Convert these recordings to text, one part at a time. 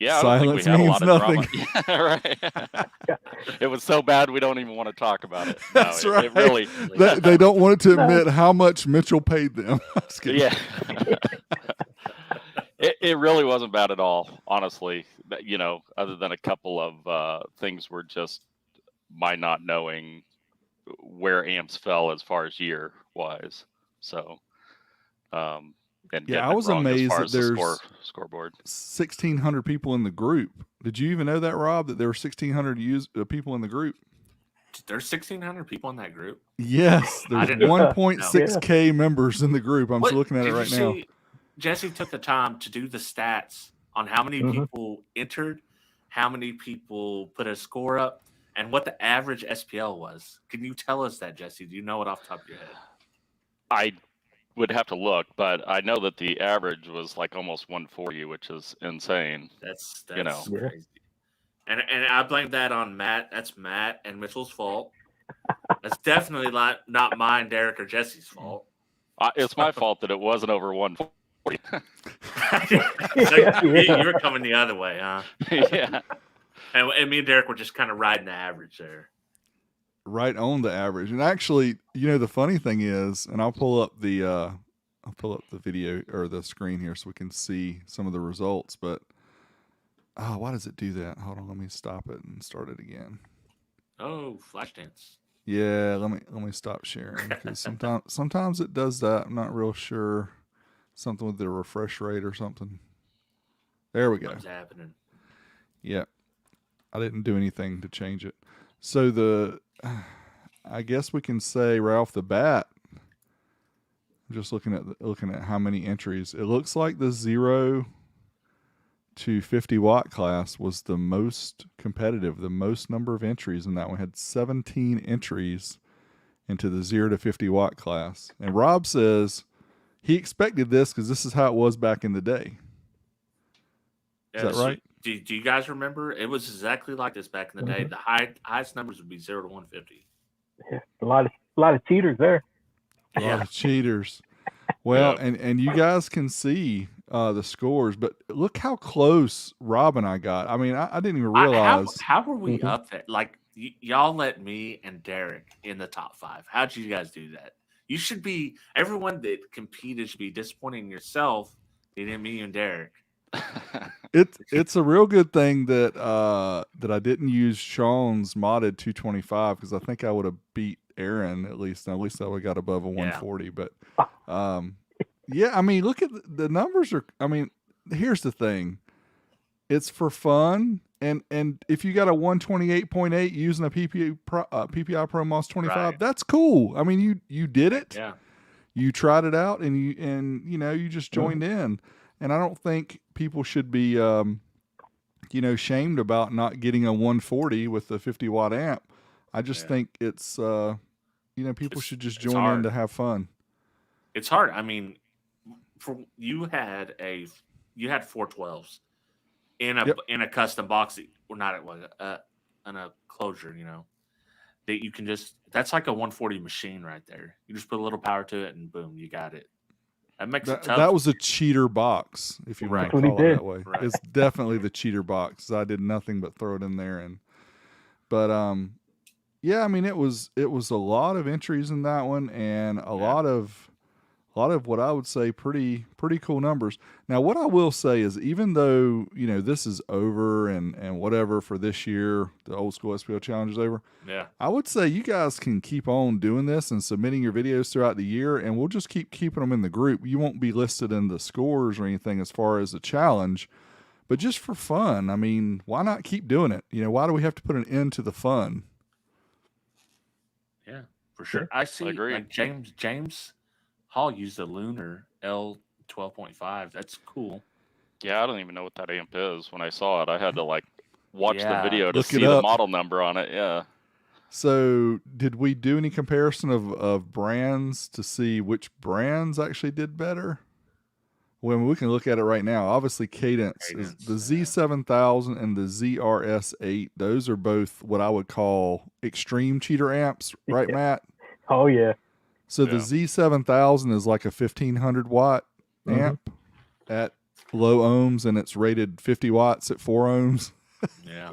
Yeah, I don't think we Silence had a means lot of nothing. drama. Yeah, right. It was so bad we don't even want to talk about it. No, That's it right. really. They don't want to No. admit how much Mitchell paid them. Just kidding. Yeah. It really wasn't bad at all, honestly. Other than a couple of things were just my not knowing where amps fell as far as year wise. So, and Yeah, getting I was it wrong as amazed far that as the there's scoreboard. 1,600 people in the group. Did you even know that, Rob? That there were 1,600 people in the group? There's 1,600 people in that group. Yes, I there's didn't know. 1.6K members in the group. I'm What, looking at it did right you now. see, Jesse took the time to do the stats on how many people entered, how many people put a score up, and what the average SPL was. Can you tell us that, Jesse? Do you know it off the top of your head? I would have to look, but I know that the average was like almost 140, which is insane. That's crazy. And I blame that on Matt. That's Matt and Mitchell's fault. That's definitely not mine, Derek, or Jesse's fault. It's my fault that it wasn't over 140. So you were coming the other way, huh? Yeah. And me and Derek were just kind of riding the average there. Right on the average. And actually, the funny thing is, and I'll pull up the video or the screen here so we can see some of the results, but why does it do that? Hold on, let me stop it and start it again. Oh, flash dance. Yeah, let me stop sharing because sometimes it does that. I'm not real sure. Something with the refresh rate or something. There we go. What's happening? Yeah. I didn't do anything to change it. So I guess we can say right off the bat, just looking at how many entries, it looks like the 0 to 50 watt class was the most competitive, the most number of entries in that one. Had 17 entries into the 0 to 50 watt class. And Rob says he expected this because this is how it was back in the day. Is that right? Do you guys remember? It was exactly like this back in the day. The highest numbers would be 0 to 150. Yeah, a lot of cheaters there. A lot of cheaters. Well, and you guys can see the scores, but look how close Rob and I got. I mean, I didn't even realize. How were we up there? Like, y'all let me and Derek in the top 5. How'd you guys do that? You should be, everyone that competed should be disappointing yourself, beating me and Derek. It's a real good thing that I didn't use Sean's modded 225 because I think I would have beat Aaron at least I would have got above a 140. Yeah. But yeah, I mean, look at the numbers are. I mean, here's the thing, it's for fun, and if you got a 128.8 using a PPI Pro Moss 25, right, that's cool. I mean, you did it. Yeah, you tried it out, and you just joined in. And I don't think people should be, shamed about not getting a 140 with a 50 watt amp. I just think it's, people should just join in to have fun. It's hard. I mean, you had 412s in a custom box, or not it was in a closure. That you can that's like a 140 machine right there. You just put a little power to it, and boom, you got it. That makes it tough. That was a cheater box, if you want to call it that way. Right. It's definitely the cheater box. I did nothing but throw it in there, yeah, I mean, it was a lot of entries in that one, and a lot of what I would say pretty cool numbers. Now, what I will say is, even though this is over and whatever for this year, the Old School SPL Challenge is over. Yeah, I would say you guys can keep on doing this and submitting your videos throughout the year, and we'll just keep keeping them in the group. You won't be listed in the scores or anything as far as the challenge, but just for fun. I mean, why not keep doing it? Why do we have to put an end to the fun? Yeah, for sure. I see. Like James Hall used a Lunar L12.5. That's cool. Yeah, I don't even know what that amp is. When I saw it, I had to watch the video to see the model number on it. Yeah. So did we do any comparison of brands to see which brands actually did better? Well, we can look at it right now. Obviously, Cadence is the Z7000 and the ZRS8. Those are both what I would call extreme cheater amps, right, Matt? Oh, yeah. So the Z7000 is like a 1500 watt amp at low ohms and it's rated 50 watts at 4 ohms. Yeah.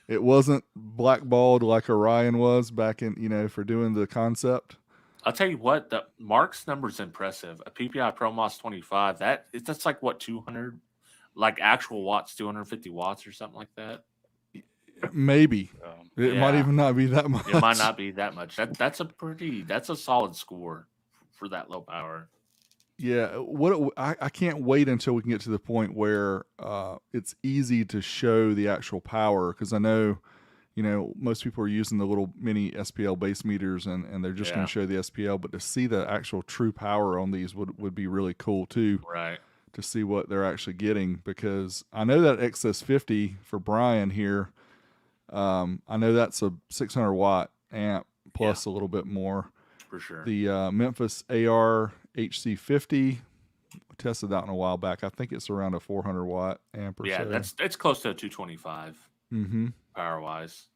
It wasn't blackballed like Orion was back in, for doing the concept. I'll tell you what, the Mark's number's impressive. A PPI ProMOS 25, that's like what, 200, like actual watts, 250 watts or something like that. Maybe it might even not be that much. It might not be that much. That's a solid score for that low power. Yeah, I can't wait until we can get to the point where it's easy to show the actual power, because I know, most people are using the little mini SPL base meters and they're just going to show the SPL, but to see the actual true power on these would be really cool too. Right. To see what they're actually getting, because I know that XS50 for Brian here, I know that's a 600 watt amp plus a little bit more. For sure. The Memphis AR HC50, tested that in a while back. I think it's around a 400 watt amp or so. Yeah, it's close to a 225 power wise.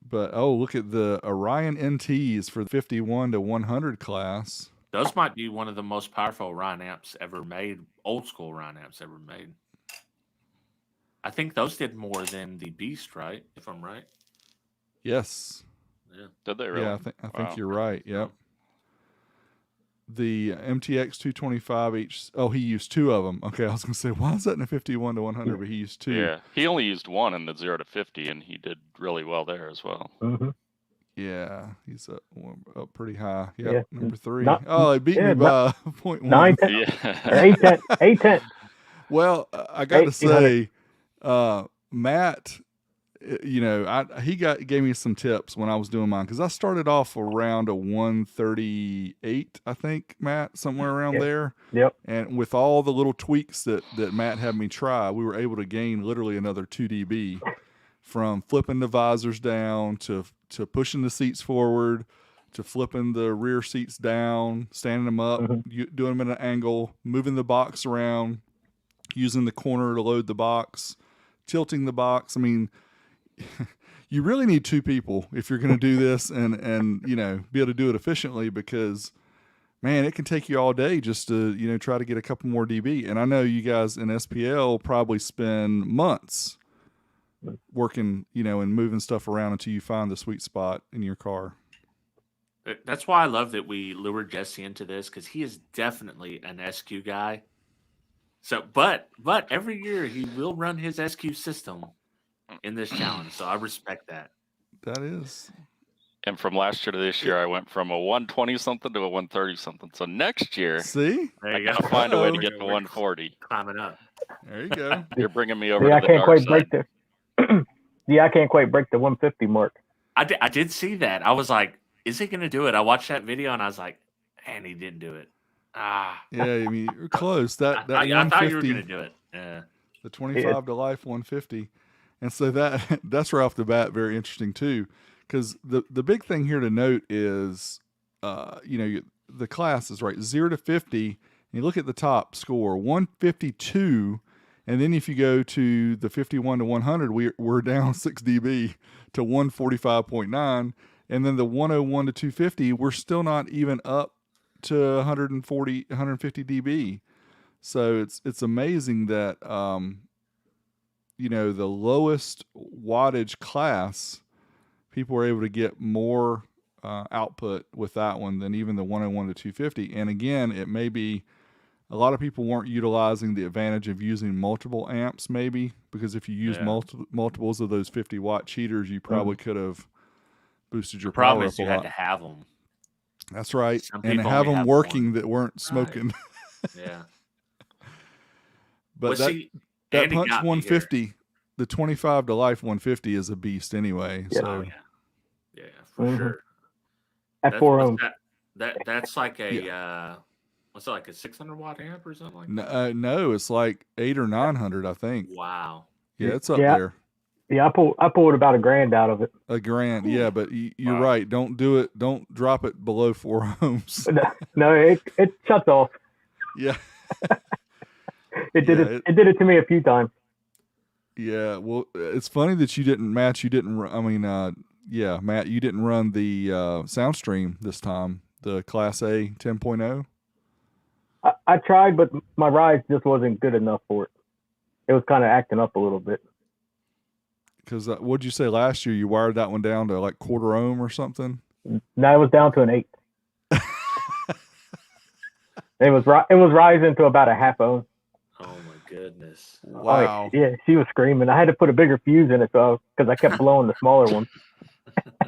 But look at the Orion NTs for the 51 to 100 class. Those might be one of the most powerful Orion amps ever made, old school Orion amps ever made. I think those did more than the Beast, right? If I'm right. Yes. Yeah. Did they really? Yeah, I think you're right. Yep. The MTX 225 he used 2 of them. Okay, I was going to say, why is that in a 51 to 100? But he used 2. Yeah, he only used 1 in the 0 to 50, and he did really well there as well. Mm-hmm. Yeah, he's up pretty high. Yep, Yeah. number 3. He beat me by 0.1. 9 10. Yeah. 8 10. Well, I got to say, Matt, he gave me some tips when I was doing mine, because I started off around a 138, I think, Matt, somewhere around there. Yep. And with all the little tweaks that Matt had me try, we were able to gain literally another 2 dB from flipping the visors down to pushing the seats forward to flipping the rear seats down, standing them up, doing them at an angle, moving the box around, using the corner to load the box, tilting the box. I mean, you really need 2 people if you're going to do this and be able to do it efficiently, because, man, it can take you all day just to, try to get a couple more dB. And I know you guys in SPL probably spend months working, and moving stuff around until you find the sweet spot in your car. That's why I love that we lured Jesse into this, because he is definitely an SQ guy. So, but every year he will run his SQ system in this challenge. So I respect that. That is. And from last year to this year, I went from a 120 something to a 130 something. So next year, see, I gotta find a way to get to 140. Climbing up. There you go. You're bringing me over Yeah, to the dark side. I can't quite break the 150 mark. I did see that. I was like, is he going to do it? I watched that video and I was like, man, he didn't do it. Yeah, I mean, you're close. That I thought you were going to do it. Yeah. The 25 to life 150. And so that's right off the bat very interesting too, because the big thing here to note is, the class is right 0 to 50. And you look at the top score 152, and then if you go to the 51 to 100, we're down 6 dB to 145.9, and then the 101 to 250, we're still not even up to 150 dB. So it's amazing that the lowest wattage class, people were able to get more output with that one than even the 101 to 250. And again, it may be a lot of people weren't utilizing the advantage of using multiple amps, maybe, because if you use multiples of those 50 watt cheaters, you probably could have boosted your power up a lot. You had to have them. That's right, Some and people have only them have working one. that weren't smoking. Yeah. But Well, that Andy punch got me 150, the 25 to life 150 is a beast anyway. Yeah. So Yeah, for sure. At 4 ohms. That's like a what's it, like a 600 watt amp or something like that? no, it's like 800 or 900, I think. Wow. Yeah, it's up Yeah. there. Yeah, I pulled about $1,000 out of it. $1,000, yeah, but you're Wow. right. Don't do it. Don't drop it below 4 ohms. No, it shuts off. Yeah. It did it to me a few times. Yeah, well, it's funny that you didn't, Matt, you didn't run the SoundStream this time, the Class A 10.0. I tried, but my rise just wasn't good enough for it. It was kind of acting up a little bit. Because what'd you say last year? You wired that one down to like quarter ohm or something? Now it was down to an 8. It was rising to about a half ohm. Oh my goodness! Wow. Oh, yeah, she was screaming. I had to put a bigger fuse in it because I kept blowing the smaller one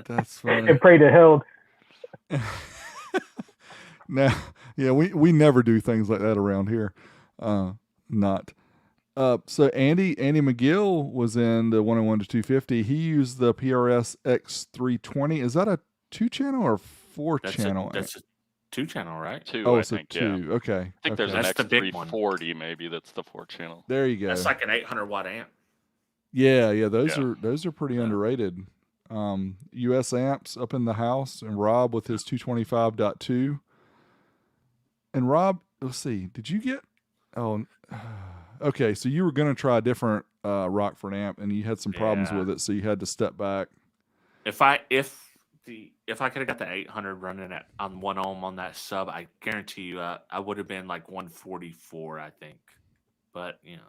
That's funny. and prayed it held. Now, yeah, we never do things like that around here. Not. So Andy McGill was in the 101 to 250. He used the PRS X320. Is that a 2-channel or 4-channel? That's a 2-channel, right? Two, I so think. 2. Yeah. Okay. I think there's an That's the big one. X340 maybe. That's the 4-channel. There you go. That's like an 800-watt amp. Yeah. Those Yeah. are pretty underrated. US amps up in the house, and Rob with his 225.2. And Rob, let's see, did you get? Oh, okay. So you were going to try a different Rockford amp, and you had some problems with it, so you had to step back. If I could have got the 800 running on 1 ohm on that sub, I guarantee you, I would have been like 144, I think. But hey.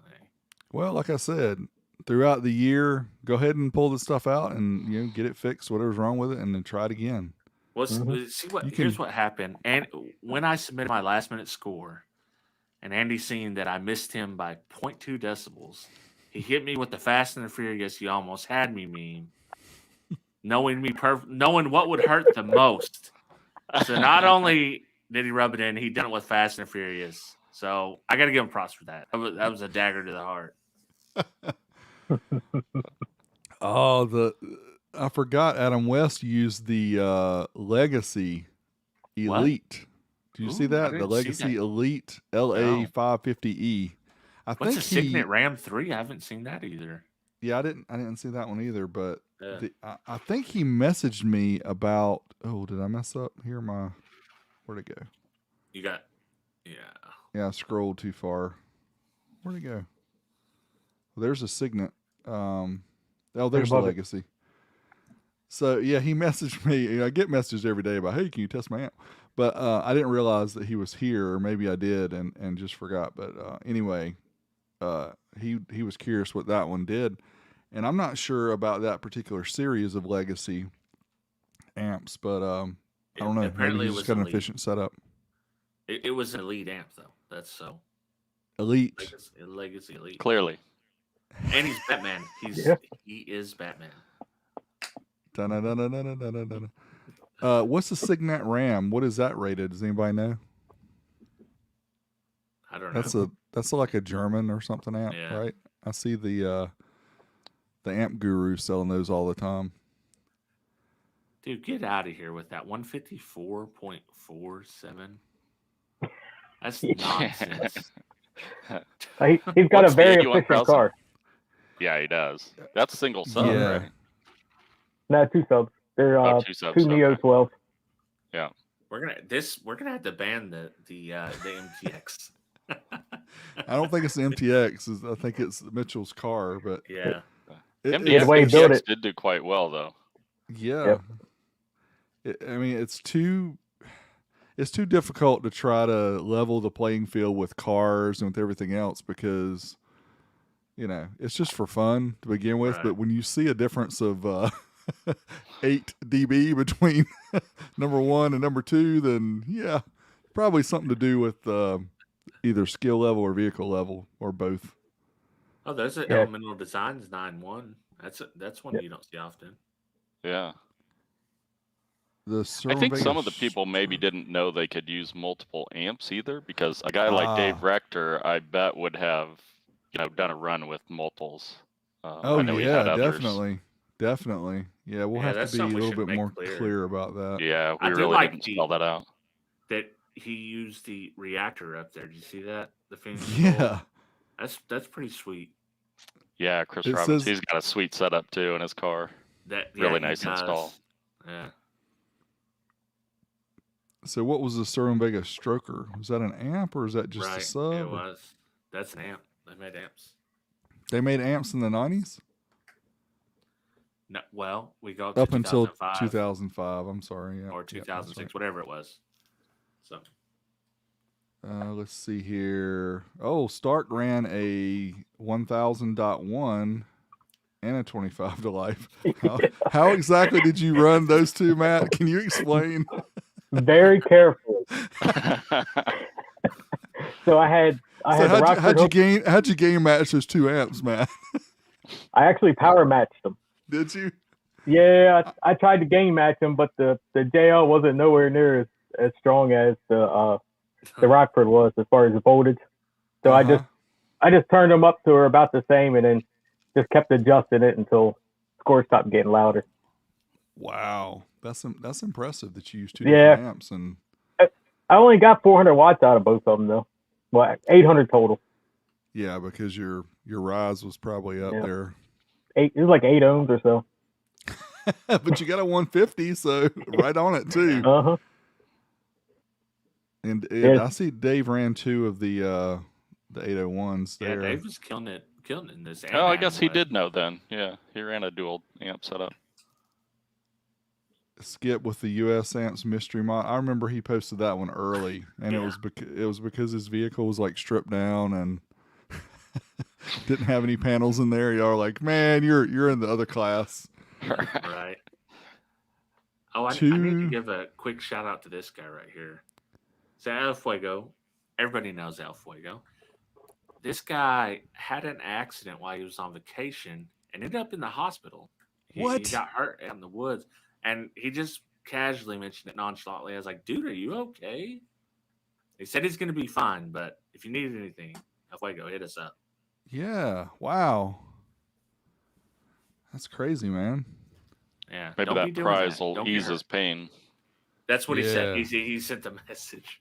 Well, like I said, throughout the year, go ahead and pull the stuff out and get it fixed, whatever's wrong with it, and then try it again. Well, here's what happened. And when I submitted my last minute score, and Andy seen that I missed him by 0.2 decibels, he hit me with the Fast and the Furious. "You almost had me" meme, knowing what would hurt the most. So not only did he rub it in, he done it with Fast and the Furious. So I got to give him props for that. That was a dagger to the heart. Oh, I forgot Adam West used the Legacy Elite. Do you see that? The Legacy Elite LA550E. What's a Signet Ram 3? I haven't seen that either. Yeah, I didn't see that one either, but I think he messaged me about, did I mess up? Where'd it go? You got, Yeah, I scrolled too far. Where'd it go? Well, there's a Signet. There's the Legacy. So yeah, he messaged me. I get messages every day about, hey, can you test my amp? But I didn't realize that he was here, or maybe I did and just forgot. But anyway, he was curious what that one did, and I'm not sure about that particular series of Legacy amps, but I don't know. Apparently, maybe he's got an efficient setup. It was an Elite amp, though. That's so Elite. Legacy Elite. Clearly. And he's Batman. He is Batman. What's the Signet Ram? What is that rated? Does anybody know? I don't know. That's like a German or something amp, right? I see the amp guru selling those all the time. Dude, get out of here with that 154.47. That's nonsense. He's got a very efficient car. Yeah, he does. That's single sub, right? No, 2 subs. They're 2 subs, 2 Neo 12. Yeah. We're gonna have to ban the MTX. I don't think it's the MTX. I think it's Mitchell's car, but MTX did do quite well though. Yeah. Yep. I mean, it's too difficult to try to level the playing field with cars and with everything else because it's just for fun to begin with. Right. But when you see a difference of 8 dB between number 1 and number 2, then probably something to do with either skill level or vehicle level or both. Oh, there's an Elemental Designs 9.1. That's one you don't see often. Yeah. I think some of the people maybe didn't know they could use multiple amps either, because a guy like Dave Rector, I bet, would have done a run with multiples. Definitely. Yeah, we'll have to be a little bit more clear about that. Yeah, we really didn't spell that out. That he used the reactor up there. Did you see that? The yeah, that's pretty sweet. Yeah, Chris Roberts, he's got a sweet setup too in his car. Really nice install. Yeah. So what was the Sterling Vega Stroker? Was that an amp or is that just a sub? It was. That's an amp. They made amps. They made amps in the 90s? No, well, we go up until 2005. I'm sorry. Or 2006, whatever it was. So. Let's see here. Oh, Stark ran a 1000.1 and a 25 to life. How exactly did you run those two, Matt? Can you explain? Very careful. So I had So the Rockford hook. how'd you game match those 2 amps, Matt? I actually power matched them. Did you? Yeah, I tried to game match them, but the JL wasn't nowhere near as strong as the Rockford was as far as the voltage. So I just turned them up to about the same, and then just kept adjusting it until scores stopped getting louder. Wow, that's impressive that you used 2 different amps. And I only got 400 watts out of both of them though. Well, 800 total. Yeah, because your rise was probably up there. It was like 8 ohms or so. But you got a 150, so right on it too. Uh-huh. And I see Dave ran 2 of the 801s there. Yeah, Dave was killing it in this. Oh, I guess he did know then. Yeah, he ran a dual amp setup. Skip with the US amps mystery mod. I remember he posted that one early, and it was because his vehicle was like stripped down and didn't have any panels in there. Y'all are like, man, you're in the other class. Right. Oh, I need to give a quick shout out to this guy right here. So El Fuego. Everybody knows El Fuego. This guy had an accident while he was on vacation and ended up in the hospital. He got hurt in the woods, and he just casually mentioned it nonchalantly. I was like, dude, are you okay? He said he's going to be fine, but if you need anything, El Fuego, hit us up. Yeah. Wow. That's crazy, man. Yeah. Maybe that prize will ease his pain. That's what he said. He sent a message.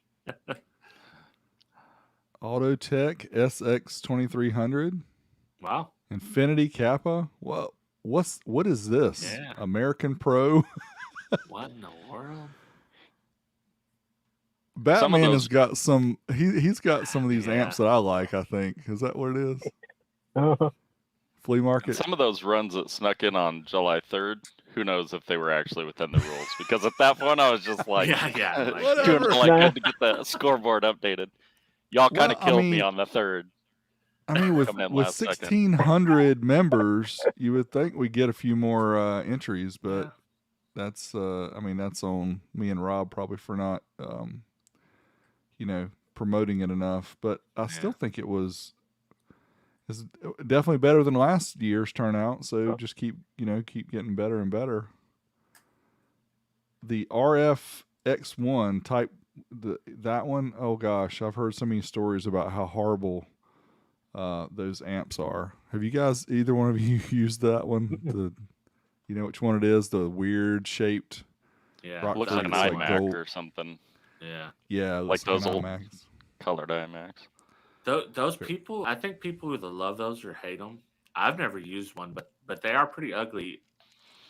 Autotech SX2300. Wow. Infinity Kappa. What is this? Yeah. American Pro. What in the world? Batman has got some. He's got some of these amps that I like. I think is that what it is? Flea market. Some of those runs that snuck in on July 3rd. Who knows if they were actually within the rules? Because at that point, I was just like, doing all I could to get the scoreboard updated. Y'all kind of killed me on the 3rd. I mean, with 1,600 members, you would think we get a few more entries, but that's that's on me and Rob probably for not promoting it enough. But I still think it's definitely better than last year's turnout. So just keep getting better and better. The RF X1 type, that one, oh gosh, I've heard so many stories about how horrible those amps are. Have you guys, either one of you, used that one? You know which one it is? The weird shaped. Yeah, looks like an iMac or something. Yeah, like those old colored iMacs. Those people, I think people either love those or hate them. I've never used one, but they are pretty ugly,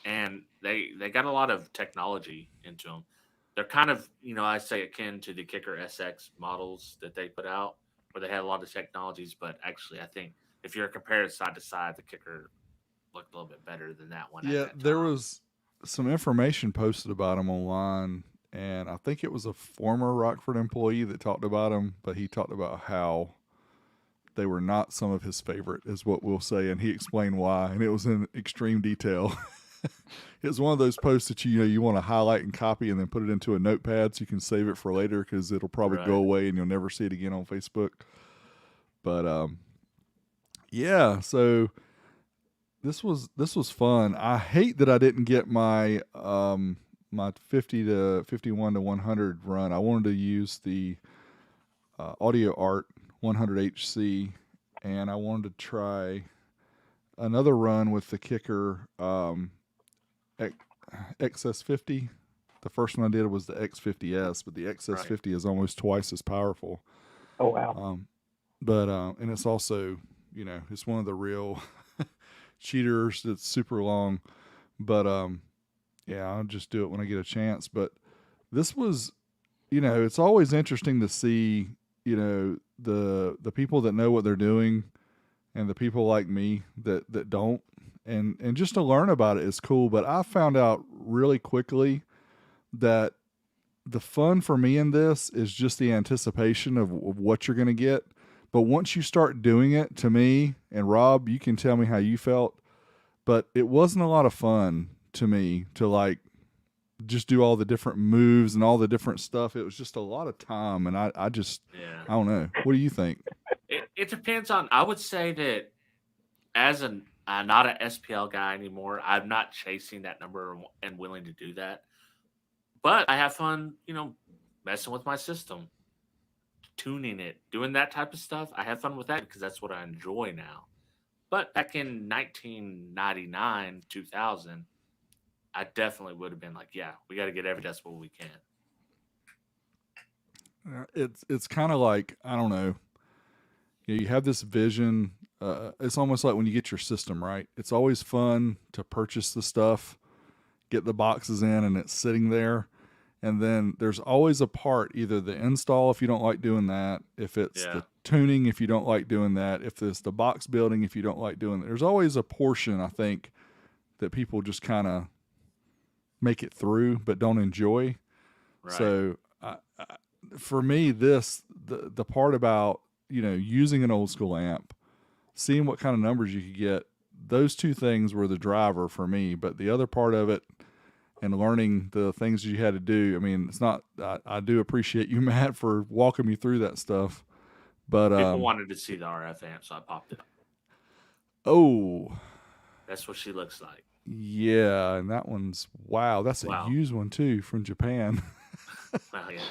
and they got a lot of technology into them. They're kind of, I say akin to the Kicker SX models that they put out, where they had a lot of technologies. But actually, I think if you're comparing side to side, the Kicker looked a little bit better than that one. Yeah, there was some information posted about them online, and I think it was a former Rockford employee that talked about them, but he talked about how they were not some of his favorite, is what we'll say, and he explained why, and it was in extreme detail. It was one of those posts that you want to highlight and copy and then put it into a notepad so you can save it for later, because it'll probably go away and you'll never see it again on Facebook. But so this was fun. I hate that I didn't get my my 50 to 51 to 100 run. I wanted to use the Audio Art 100HC, and I wanted to try another run with the Kicker XS50. The first one I did was the X50S, but the XS50 is almost twice as powerful. Oh wow! And it's also, it's one of the real cheaters that's super long. But I'll just do it when I get a chance. But this was, it's always interesting to see, the people that know what they're doing and the people like me that don't. And just to learn about it is cool. But I found out really quickly that the fun for me in this is just the anticipation of what you're going to get. But once you start doing it, to me, and Rob, you can tell me how you felt, but it wasn't a lot of fun to me to like just do all the different moves and all the different stuff. It was just a lot of time, and I just, Yeah. I don't know. What do you think? It depends on. I would say that as an not an SPL guy anymore, I'm not chasing that number and willing to do that. But I have fun, messing with my system, tuning it, doing that type of stuff. I have fun with that because that's what I enjoy now. But back in 1999, 2000, I definitely would have been like, yeah, we got to get every decibel we can. It's kind of like, I don't know. You have this vision. It's almost like when you get your system right. It's always fun to purchase the stuff, get the boxes in, and it's sitting there. And then there's always a part, either the install if you don't like doing that, if it's the tuning if you don't like doing that, if it's the box building if you don't like doing that. There's always a portion, I think, that people just kind of make it through but don't enjoy. Right. So for me, the part about, using an old school amp, seeing what kind of numbers you could get, those two things were the driver for me. But the other part of it, and learning the things you had to do. I mean, it's not, I do appreciate you, Matt, for walking me through that stuff. But people wanted to see the RF amp, so I popped it up. Oh. That's what she looks like. Yeah, and that one's, wow, that's a used one too from Japan. Well, yeah.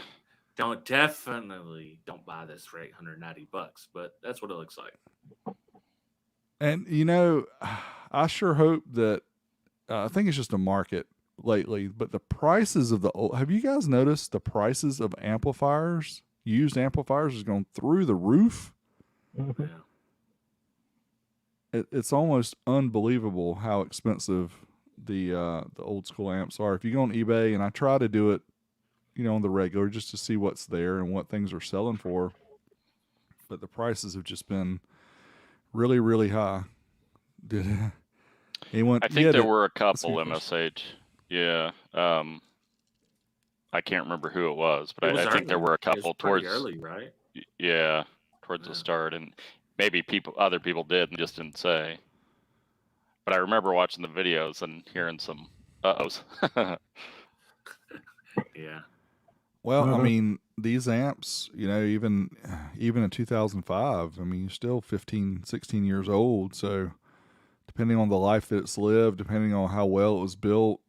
Definitely don't buy this for $890, but that's what it looks like. And, I sure hope that, I think it's just a market lately, but the prices of have you guys noticed the prices of amplifiers, used amplifiers, has gone through the roof? Yeah. It's almost unbelievable how expensive the old school amps are. If you go on eBay, and I try to do it, on the regular, just to see what's there and what things are selling for, but the prices have just been really, really high. I think there were a couple MSH. Yeah. I can't remember who it was, but I think there were a couple towards early, right? Yeah, towards the start, and maybe other people did and just didn't say. But I remember watching the videos and hearing some uh-ohs. Yeah. Well, I mean, these amps, even in 2005, I mean, you're still 15, 16 years old, so depending on the life that it's lived, depending on how well it was built,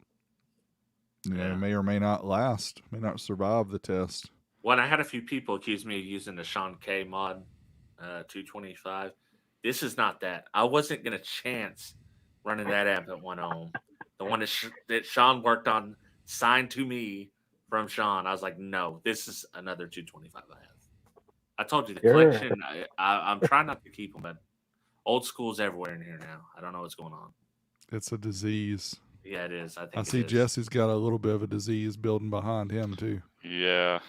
may or may not last, may not survive the test. Well, I had a few people accuse me of using the Sean K mod 225. This is not that. I wasn't going to chance running that amp at 1 ohm. The one that Sean worked on, signed to me from Sean. I was like, no, this is another 225 I have. I told you the collection, I'm trying not to keep them, but old school's everywhere in here now. I don't know what's going on. It's a disease. Yeah, it is. I see Jesse's got a little bit of a disease building behind him, too. Yeah.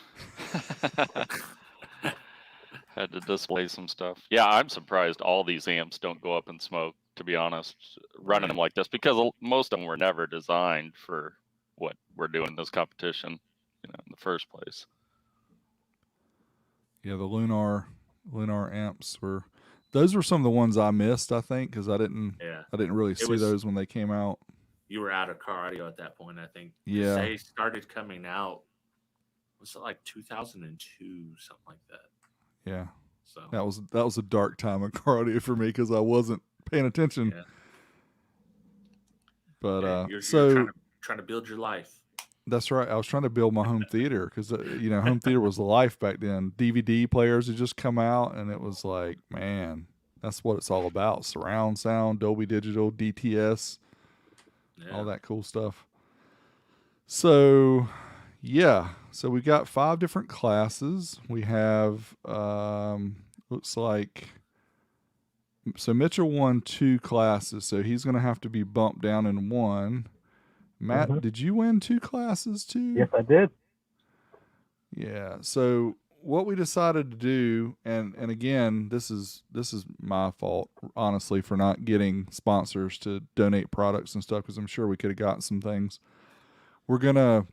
Had to display some stuff. Yeah, I'm surprised all these amps don't go up in smoke, to be honest, running them like this, because most of them were never designed for what we're doing this competition, in the first place. Yeah, the Lunar amps those were some of the ones I missed, I think, because I didn't really see those when they came out. You were out of car audio at that point, I think. Yeah. They started coming out, was it like 2002, something like that? Yeah. So that was a dark time of car audio for me because I wasn't paying attention. Yeah. But you're trying to build your life. That's right. I was trying to build my home theater because home theater was life back then. DVD players had just come out, and it was like, man, that's what it's all about: surround sound, Dolby Digital, DTS, all that cool stuff. So, yeah. So we got 5 different classes. We have looks like. So Mitchell won 2 classes, so he's going to have to be bumped down in 1. Matt, did you win 2 classes too? Yes, I did. Yeah. So what we decided to do, and again, this is my fault, honestly, for not getting sponsors to donate products and stuff, because I'm sure we could have gotten some things. We're gonna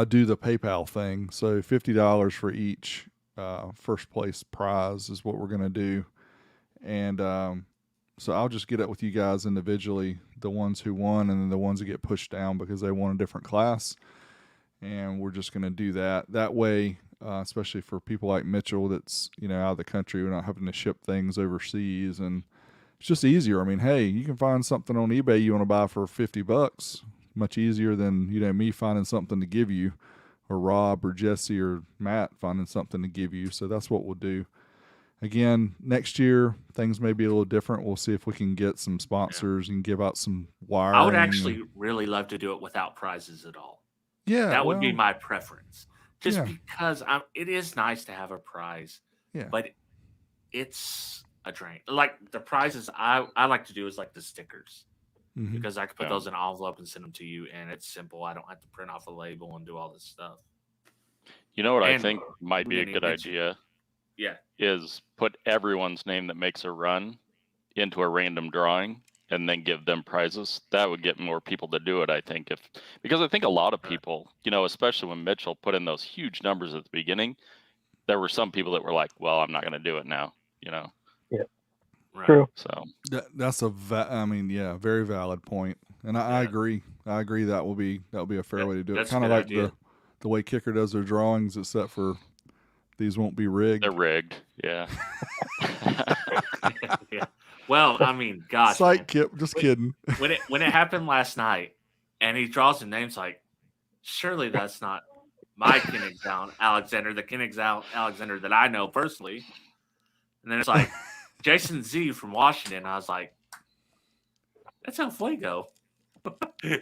do the PayPal thing. So $50 for each first place prize is what we're going to do. And so I'll just get up with you guys individually, the ones who won and then the ones that get pushed down because they won a different class. And we're just going to do that. That way, especially for people like Mitchell that's, out of the country, we're not having to ship things overseas. And it's just easier. I mean, hey, you can find something on eBay you want to buy for $50. Much easier than, me finding something to give you, or Rob or Jesse or Matt finding something to give you. So that's what we'll do. Again, next year, things may be a little different. We'll see if we can get some sponsors and give out some wiring. I would actually really love to do it without prizes at all. Yeah. That would be my preference. Just because it is nice to have a prize. Yeah. But it's a drain. Like the prizes I like to do is like the stickers. Mm-hmm. Because I can put those in an envelope and send them to you, and it's simple. I don't have to print off a label and do all this stuff. You know what I think might be a good idea? Yeah. Is put everyone's name that makes a run into a random drawing and then give them prizes. That would get more people to do it, I think. Because I think a lot of people, especially when Mitchell put in those huge numbers at the beginning, there were some people that were like, well, I'm not going to do it now, Yeah. Right. True. So that's very valid point. And I agree. I agree that will be a fair way to do it. Kind of like the way Kicker does their drawings, except for these won't be rigged. They're rigged, yeah. Yeah. Well, I mean, gosh, Psych, Kip, just kidding. When it happened last night, and he draws the names like, surely that's not my Koenigsegg Alexander, the Koenigsegg Alexander that I know personally. And then it's like Jason Z from Washington. I was like, that's El Fuego.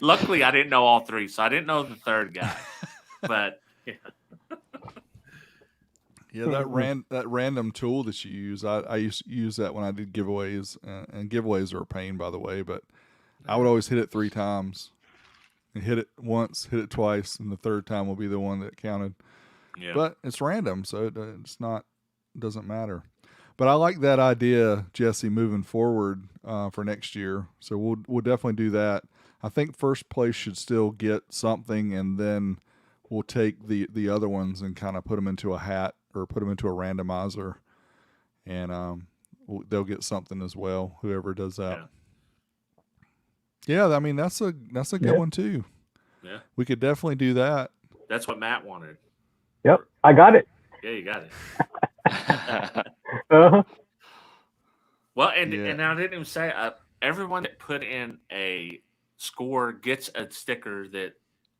Luckily, I didn't know all three, so I didn't know the third guy. But yeah. Yeah, that random tool that you use, I used to use that when I did giveaways, and giveaways are a pain, by the way, but I would always hit it 3 times. And hit it once, hit it twice, and the third time will be the one that counted. Yeah. But it's random, so it doesn't matter. But I like that idea, Jesse, moving forward for next year. So we'll definitely do that. I think first place should still get something, and then we'll take the other ones and kind of put them into a hat or put them into a randomizer, and they'll get something as well. Whoever does that. Yeah, I mean that's a good one too. Yeah, we could definitely do that. That's what Matt wanted. Yep, I got it. Yeah, you got it. Uh-huh. Well, and I didn't even say everyone that put in a score gets a sticker. That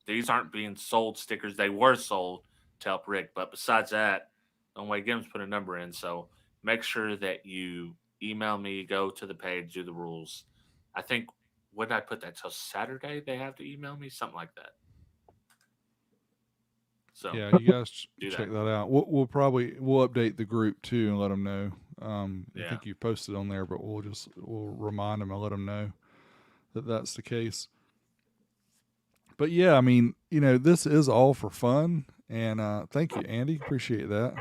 these aren't being sold stickers; they were sold to help Rick. But besides that, the only way to get them is put a number in. So make sure that you email me, go to the page, do the rules. I think. When did I put that? Till Saturday they have to email me? Something like that. So yeah, you guys check that out. We'll update the group too and let them know. I think you posted on there, but we'll remind them and let them know that that's the case. But yeah, I mean, this is all for fun, and thank you, Andy. Appreciate that.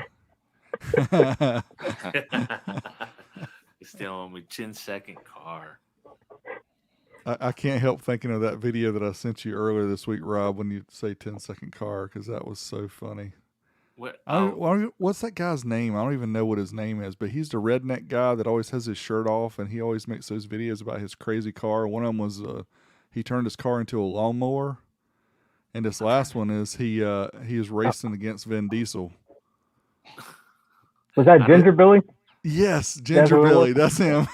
He's still on my 10-second car. I can't help thinking of that video that I sent you earlier this week, Rob, when you say 10-second car, because that was so funny. What? What's that guy's name? I don't even know what his name is, but he's the redneck guy that always has his shirt off, and he always makes those videos about his crazy car. One of them was he turned his car into a lawnmower, and this last one is he is racing against Vin Diesel. Was that Ginger Billy? Yes, Ginger Billy. That's him.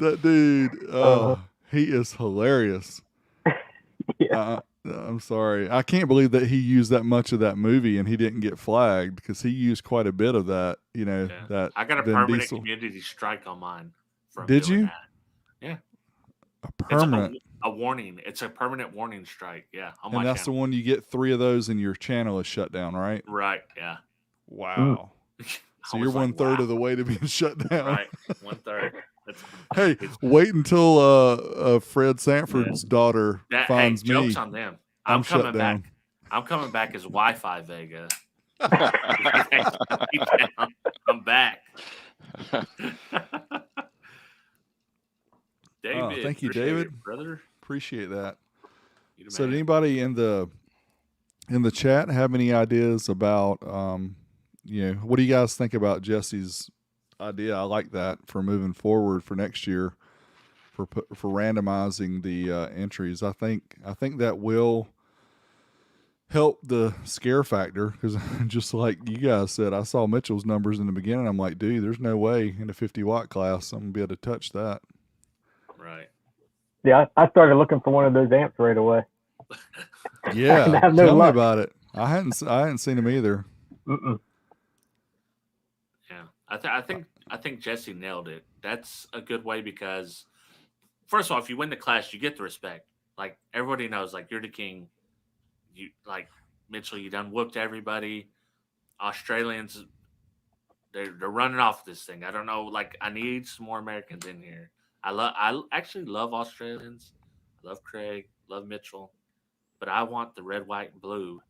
That dude, he is hilarious. Yeah. I'm sorry. I can't believe that he used that much of that movie and he didn't get flagged, because he used quite a bit of that, that I got a Vin permanent Diesel. community strike on mine. Did you? That. Yeah. A permanent. It's a warning. It's a permanent warning strike. Yeah. On and that's channel. the one you get 3 of those and your channel is shut down, right? Right. Yeah. Wow. So you're 1/3 of the way to being shut down. Right. 1/3. Hey, wait until Fred Sanford's daughter finds me. Joke's on them. I'm coming back. I'm coming back as Wi-Fi Vega. I'm back. David, thank you, David. Brother. Appreciate that. So did anybody in the chat have any ideas about what do you guys think about Jesse's idea? I like that for moving forward for next year for randomizing the entries. I think that will help the scare factor, because just like you guys said, I saw Mitchell's numbers in the beginning. I'm like, dude, there's no way in a 50-watt class I'm gonna be able to touch that. Right. Yeah, I started looking for one of those amps right away. Yeah, tell me about it. I hadn't seen them either. Mm-mm. Yeah, I think Jesse nailed it. That's a good way, because first of all, if you win the class, you get the respect. Like, everybody knows, like, you're the king. You, like Mitchell, you done whooped everybody. Australians, they're running off this thing. I don't know. Like, I need some more Americans in here. I actually love Australians. I love Craig. Love Mitchell. But I want the red, white, and blue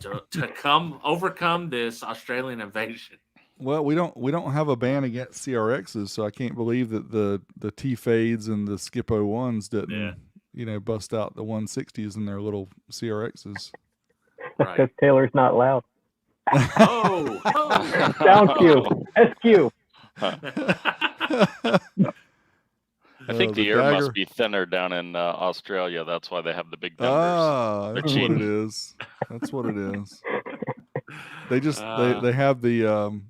to overcome this Australian invasion. Well, we don't have a ban against CRXs, so I can't believe that the T Fades and the Skip 01s didn't bust out the 160s and their little CRXs. Right. Because Taylor's not loud. Oh. Down Q. SQ. I think the air must be thinner down in Australia. That's why they have the big numbers. Ah, that's what it is. That's what it is. They just they have the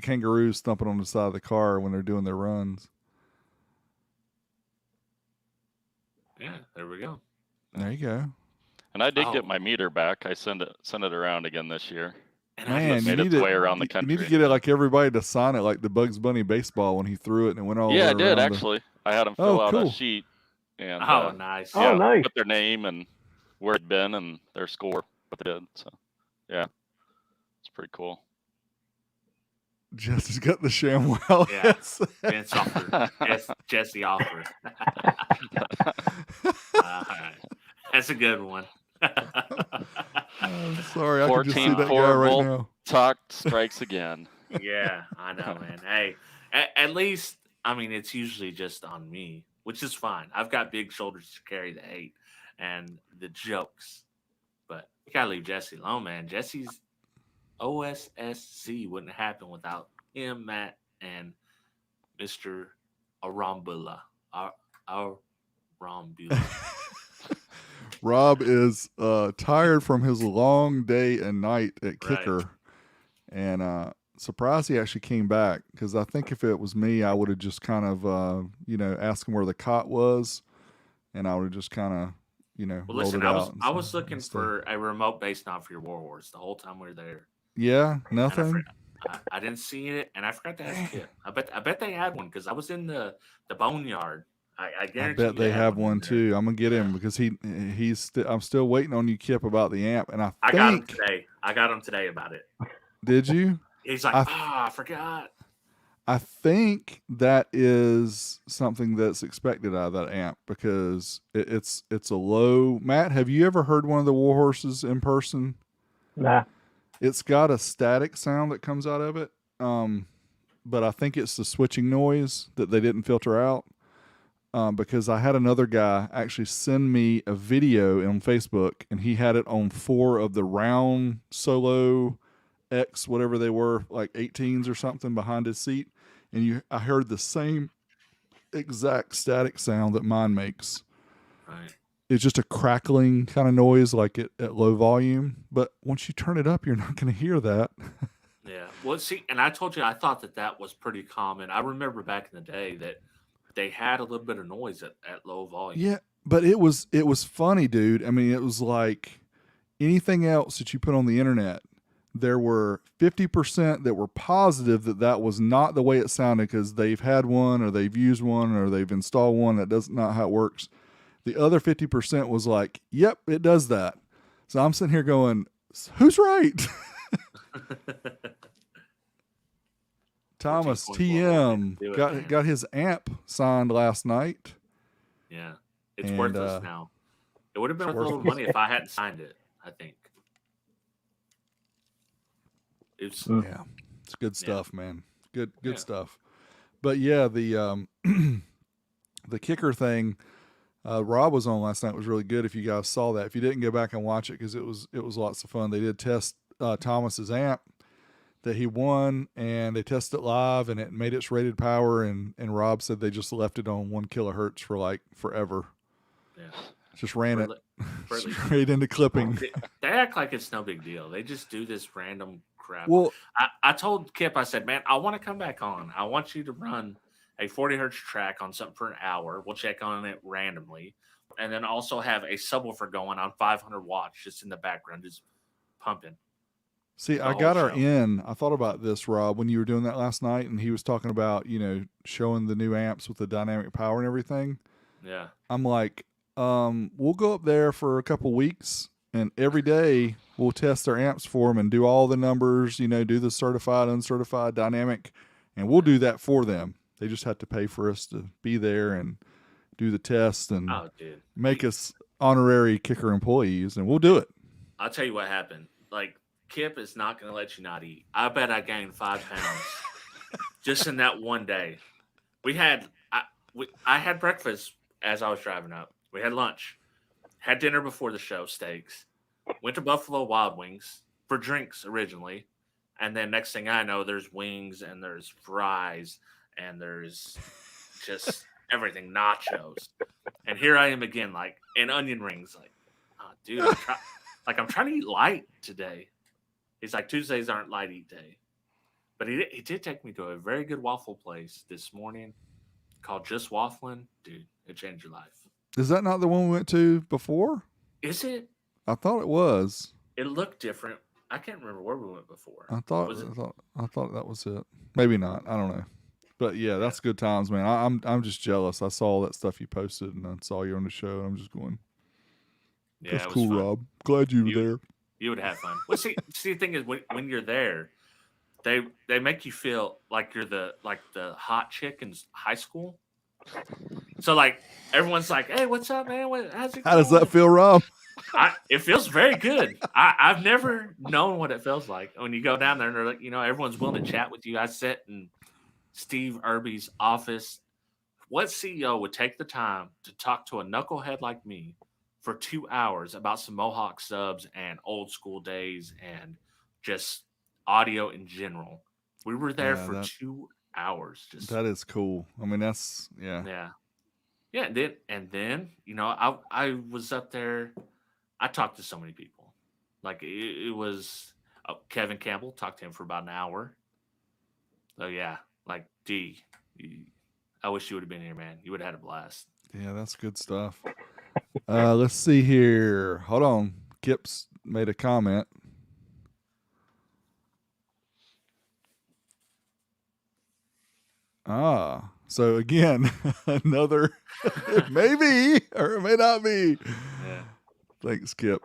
kangaroos thumping on the side of the car when they're doing their runs. Yeah, there we go. There you go. And I did get my meter back. I sent it around again this year. And man, made its way around the country. You need to get it like everybody to sign it, like the Bugs Bunny baseball when he threw it and it went all over. Yeah, I did actually. I had them fill out cool. a sheet and nice. Yeah, nice. put their name and where it'd been and their score, what they did. So yeah, it's pretty cool. Jesse's got the ShamWow. Yeah, Vince offered. Jesse offered. That's a good one. I'm sorry, I can just see that guy right now. Talk strikes again. Yeah, I know, man. Hey, at least, I mean, it's usually just on me, which is fine. I've got big shoulders to carry the hate and the jokes, but you gotta leave Jesse alone, man. Jesse's OSSC wouldn't happen without him, Matt, and Mr. Arambula. Arambula. Rob is tired from his long day and night at kicker, and surprised he actually came back, because I think if it was me, I would have just kind of asked him where the cot was, and I would have just kind of well, rolled listen, it out. I was looking for a remote base knob for your Warhorse the whole time we were there. Yeah, nothing. I didn't see it, and I forgot to ask Kip. I bet they had one, because I was in the boneyard. I guarantee. I bet they have one too. I'm gonna get him, because I'm still waiting on you, Kip, about the amp, and I got him today. I got him today about it. Did you? He's like, I forgot. I think that is something that's expected out of that amp, because it's a low. Matt, have you ever heard one of the Warhorses in person? Nah. It's got a static sound that comes out of it, but I think it's the switching noise that they didn't filter out. Because I had another guy actually send me a video on Facebook, and he had it on 4 of the round Solo X, whatever they were, like 18s or something, behind his seat. And I heard the same exact static sound that mine makes. Right. It's just a crackling kind of noise, like at low volume. But once you turn it up, you're not going to hear that. Yeah. Well, see, and I told you, I thought that was pretty common. I remember back in the day that they had a little bit of noise at low volume. Yeah, but it was funny, dude. I mean, it was like anything else that you put on the internet. There were 50% that were positive that was not the way it sounded, because they've had one, or they've used one, or they've installed one that does not how it works. The other 50% was like, yep, it does that. So I'm sitting here going, who's right? Thomas TM got his amp signed last night. Yeah, it's worthless now. It would have been worth a little money if I hadn't signed it, I think. It's good stuff, man. Good stuff. But yeah, the the kicker thing, Rob was on last night. It was really good. If you guys saw that, if you didn't, go back and watch it because it was lots of fun. They did test Thomas's amp that he won, and they tested it live, and it made its rated power. And Rob said they just left it on 1 kilohertz for like forever. Yeah, just ran it Burley. straight into clipping. They act like it's no big deal. They just do this random crap. Well, I told Kip, I said, man, I want to come back on. I want you to run a 40 hertz track on something for an hour. We'll check on it randomly. And then also have a subwoofer going on 500 watts just in the background, just pumping. See, I got our in. I thought about this, Rob, when you were doing that last night, and he was talking about, showing the new amps with the dynamic power and everything. Yeah. I'm like, we'll go up there for a couple weeks, and every day we'll test our amps for them and do all the numbers, do the certified, uncertified, dynamic, and we'll do that for them. They just have to pay for us to be there and do the test and make us honorary kicker employees, and we'll do it. I'll tell you what happened. Like, Kip is not going to let you not eat. I bet I gained 5 pounds just in that one day. I had breakfast as I was driving up. We had lunch, had dinner before the show, steaks, went to Buffalo Wild Wings for drinks originally. And then next thing I know, there's wings and there's fries and there's just everything, nachos. And here I am again, like, and onion rings. Like, oh, dude, I'm trying to eat light today. He's like, Tuesdays aren't light eat day. But he did take me to a very good waffle place this morning called Just Waffling. Dude, it changed your life. Is that not the one we went to before? Is it? I thought it was. It looked different. I can't remember where we went before. I thought that was it. Maybe not. I don't know. But yeah, that's good times, man. I'm just jealous. I saw all that stuff you posted, and I saw you on the show, and I'm just going, yeah, that's cool, fun. Rob. Glad you were there. You would have fun. Well, see, the thing is, when you're there, they make you feel like you're the hot chick in high school. So like everyone's like, "Hey, what's up, man? How's it going?" How does that feel, Rob? It feels very good. I've never known what it feels like when you go down there and they're like, everyone's willing to chat with you. I sit in Steve Irby's office. What CEO would take the time to talk to a knucklehead like me for 2 hours about some Mohawk subs and old school days and just audio in general? We were there for 2 hours. That is cool. I mean, that's yeah. And then I was up there. I talked to so many people. Like it was Kevin Campbell. Talked to him for about an hour. So yeah, like D. I wish you would have been here, man. You would have had a blast. Yeah, that's good stuff. Let's see here. Hold on. Kip's made a comment. So again, another maybe or it may not be. Yeah. Thanks, Kip.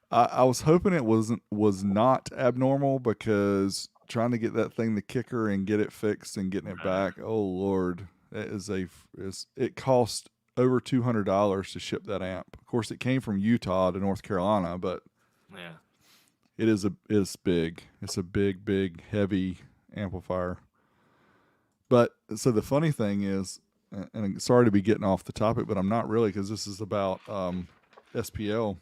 I was hoping it was not abnormal because trying to get that thing the kicker and get it fixed and getting it back. Oh Lord, it cost over $200 to ship that amp. Of course, it came from Utah to North Carolina, but yeah, it's big. It's a big, heavy amplifier. But so the funny thing is, and sorry to be getting off the topic, but I'm not really because this is about SPL.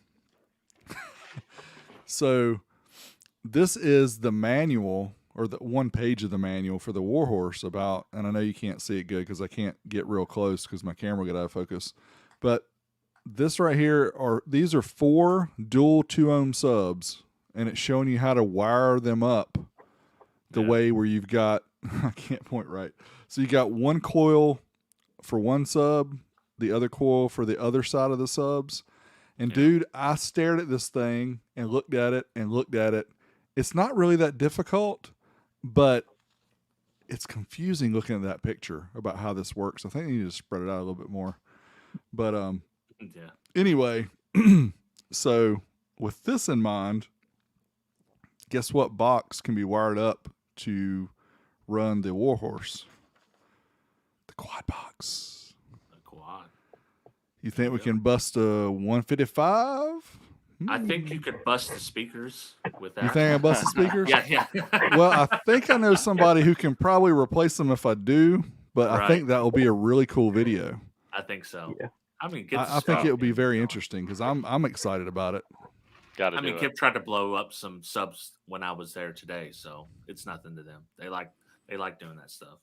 So this is the manual or the one page of the manual for the Warhorse about, and I know you can't see it good because I can't get real close because my camera got out of focus. But this right here these are 4 dual 2-ohm subs, and it's showing you how to wire them up the way where you've got, I can't point right. So you got one coil for one sub, the other coil for the other side of the subs. And dude, I stared at this thing and looked at it and looked at it. It's not really that difficult, but it's confusing looking at that picture about how this works. I think I need to spread it out a little bit more. But anyway, so with this in mind, guess what box can be wired up to run the Warhorse? The quad box. The quad. You think we can bust a 155? I think you could bust the speakers with that. You think I bust the speakers? Yeah. Well, I think I know somebody who can probably replace them if I do, but I think that will be a really cool video. I think so. I mean, get the I think stuff it will be in, very you know. interesting because I'm excited about it. Got to I do mean, it. Kip tried to blow up some subs when I was there today, so it's nothing to them. They like doing that stuff.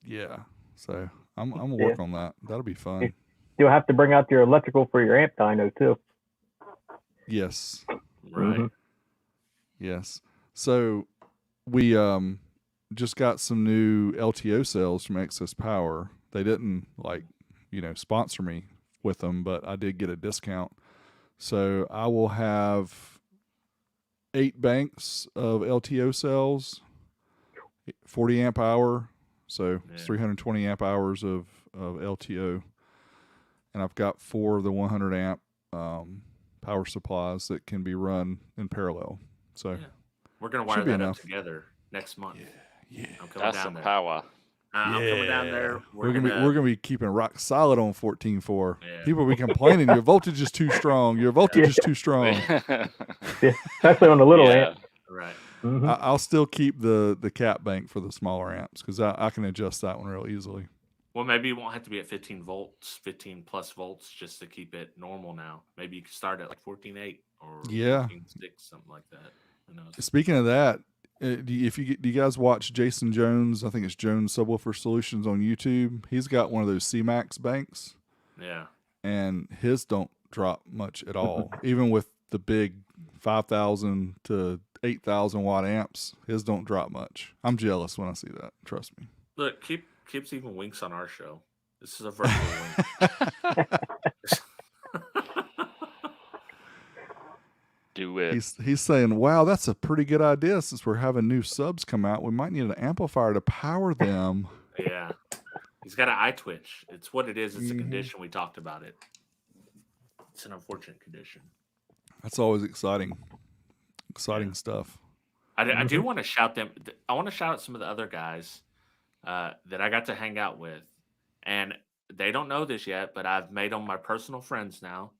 Yeah. So I'm gonna Yeah. work on that. That'll be fun. You'll have to bring out your electrical for your amp dyno too. Yes. Right. Mhm. Yes. So we just got some new LTO cells from Excess Power. They didn't sponsor me with them, but I did get a discount. So I will have 8 banks of LTO cells, 40 amp hour. So it's 320 amp hours of LTO. And I've got 4 of the 100 amp power supplies that can be run in parallel. So we're gonna wire that up together next month. Yeah. I'm coming That's down some there. power. I'm coming down there. We're gonna be keeping rock solid on 14.4. Yeah. People be complaining your voltage is too strong. Your voltage is too strong. Yeah, especially on the little Yeah. amp. Right. Mhm. I'll still keep the cap bank for the smaller amps because I can adjust that one real easily. Well, maybe you won't have to be at 15 volts, 15 plus volts, just to keep it normal now. Maybe you can start at like 14.8 or 14.6, something like that. Who knows? Speaking of that, do you guys watch Jason Jones? I think it's Jones Subwoofer Solutions on YouTube. He's got one of those C-Max banks. Yeah. And his don't drop much at all. Even with the big 5,000 to 8,000 watt amps, his don't drop much. I'm jealous when I see that. Trust me. Look, Kip's even winks on our show. This is a virtual wink. Do it. He's saying, "Wow, that's a pretty good idea. Since we're having new subs come out, we might need an amplifier to power them." Yeah, he's got an eye twitch. It's what it is. It's a condition. We talked about it. It's an unfortunate condition. That's always exciting stuff. I do want to shout them. I want to shout out some of the other guys that I got to hang out with, and they don't know this yet, but I've made them my personal friends now.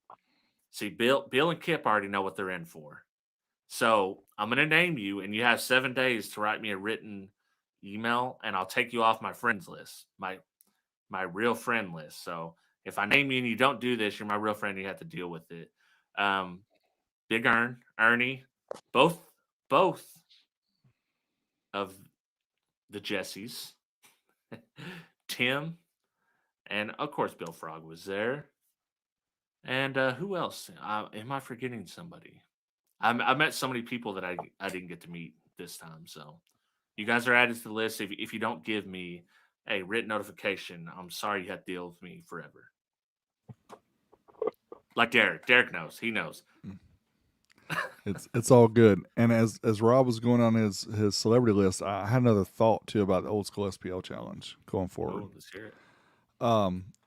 See, Bill and Kip already know what they're in for. So I'm going to name you, and you have 7 days to write me a written email, and I'll take you off my friends list, my real friend list. So if I name you and you don't do this, you're my real friend. You have to deal with it. Big Ernie, both of the Jessies, Tim, and of course Bill Frog was there. And who else? Am I forgetting somebody? I met so many people that I didn't get to meet this time. So you guys are added to the list. If you don't give me a written notification, I'm sorry you have to deal with me forever. Like Derek. Derek knows. He knows. It's all good. And as Rob was going on his celebrity list, I had another thought too about the Old School SPL challenge going forward. Oh, let's hear it.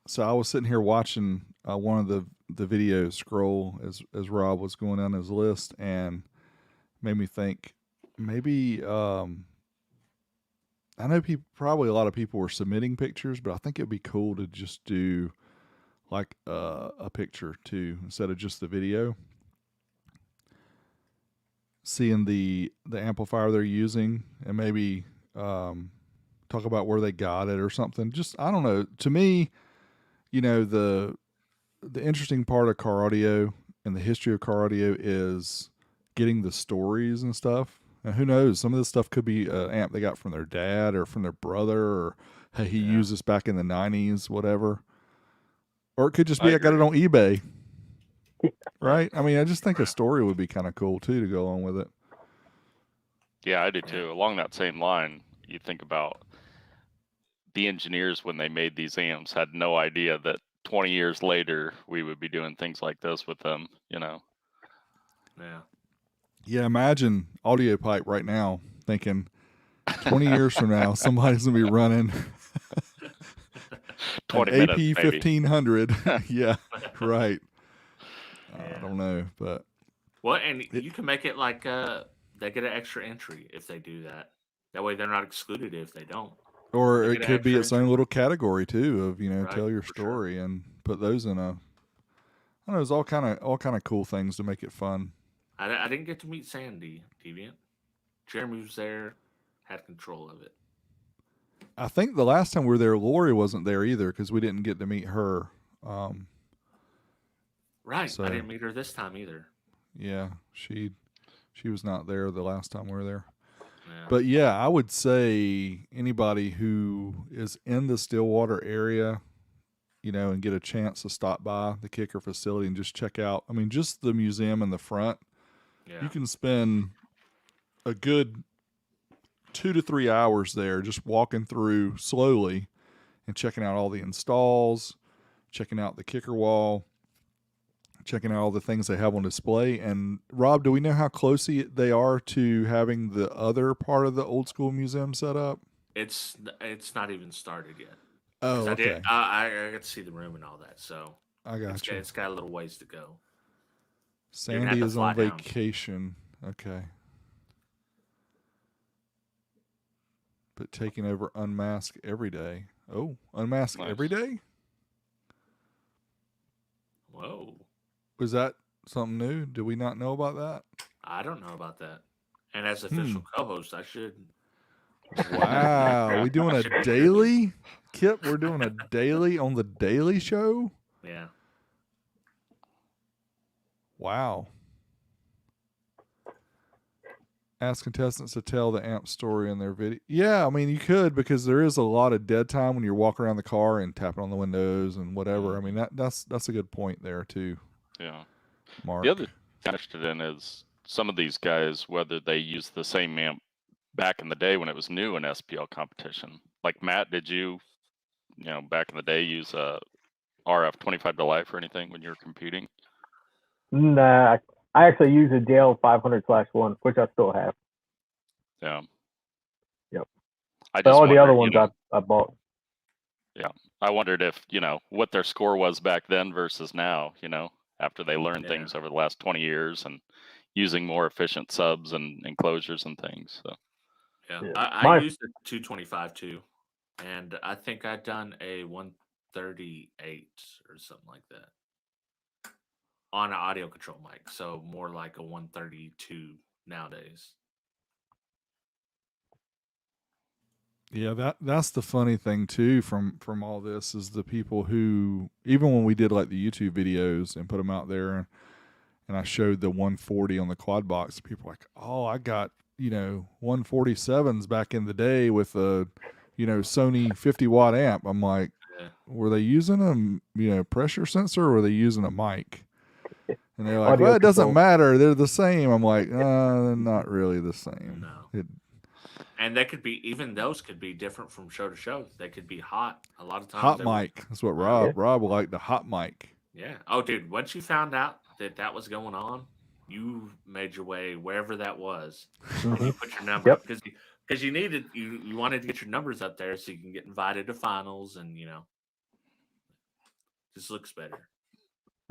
So I was sitting here watching one of the videos scroll as Rob was going down his list, and made me think maybe I know probably a lot of people were submitting pictures, but I think it'd be cool to just do like a picture too instead of just the video. Seeing the amplifier they're using and maybe talk about where they got it or something. Just, I don't know. To me, the interesting part of car audio and the history of car audio is getting the stories and stuff. And who knows, some of this stuff could be an amp they got from their dad or from their brother, or hey, he used this back in the 90s, whatever. Or it could just be I got it on eBay. Right? I mean, I just think a story would be kind of cool too to go along with it. Yeah, I do too. Along that same line, you think about the engineers when they made these amps had no idea that 20 years later we would be doing things like this with them, Yeah. Yeah, imagine Audio Pipe right now thinking 20 years from now somebody's going to be running 20 an minutes, AP maybe. 1500. Yeah, right. I don't know, but and you can make it like they get an extra entry if they do that. That way they're not excluded if they don't. Or They it get an could be extra its own little category too of Right, tell your for sure. story and put those in a. I don't know. There's all kind of cool things to make it fun. I didn't get to meet Sandy Deviant. Jeremy was there, had control of it. I think the last time we were there, Lori wasn't there either because we didn't get to meet her. Right. So I didn't meet her this time either. yeah, she was not there the last time we were there. Yeah. But yeah, I would say anybody who is in the Stillwater area, and get a chance to stop by the Kicker facility and just check out. I mean, just the museum in the front. Yeah. You can spend a good 2 to 3 hours there just walking through slowly and checking out all the installs, checking out the kicker wall, checking out all the things they have on display. And Rob, do we know how close they are to having the other part of the old school museum set up? It's not even started yet. Oh, I okay. I got to see the room and all that, so I got you. It's got a little ways to go. Sandy is on vacation. Okay. But taking over Unmask every day. Oh, Unmask every day? Whoa. Was that something new? Did we not know about that? I don't know about that. And as official co-host, I should. Wow. We doing a daily? Kip, we're doing a daily on the Daily Show? Yeah. Wow. Ask contestants to tell the amp story in their video. Yeah, I mean, you could, because there is a lot of dead time when you're walking around the car and tapping on the windows and whatever. I mean, that's a good point there too. Yeah. Mark. The other thing I'm interested in is some of these guys, whether they use the same amp back in the day when it was new in SPL competition. Like Matt, did you back in the day use a RF 25 to life or anything when you were competing? Nah, I actually use a JL 500/1, which I still have. Yeah. Yep. But all the other ones I bought. Yeah. I wondered if, what their score was back then versus now, after they learned things over the last 20 years and using more efficient subs and enclosures and things. So yeah. I used a 225 too. And I think I'd done a 138 or something like that on an audio control mic. So more like a 132 nowadays. Yeah, that's the funny thing too from all this is the people who, even when we did like the YouTube videos and put them out there and I showed the 140 on the quad box, people were like, oh, I got 147s back in the day with a Sony 50 watt amp. I'm like, were they using a pressure sensor or were they using a mic? And they're like, well, it doesn't matter. They're the same. I'm like, they're not really the same. No. And they could be, even those could be different from show to show. They could be hot a lot of times. Hot mic. That's what Rob would like, the hot mic. Yeah. Oh, dude, once you found out that was going on, you made your way wherever that was. And you put your number up because you needed, you wanted to get your numbers up there so you can get invited to finals and, just looks better.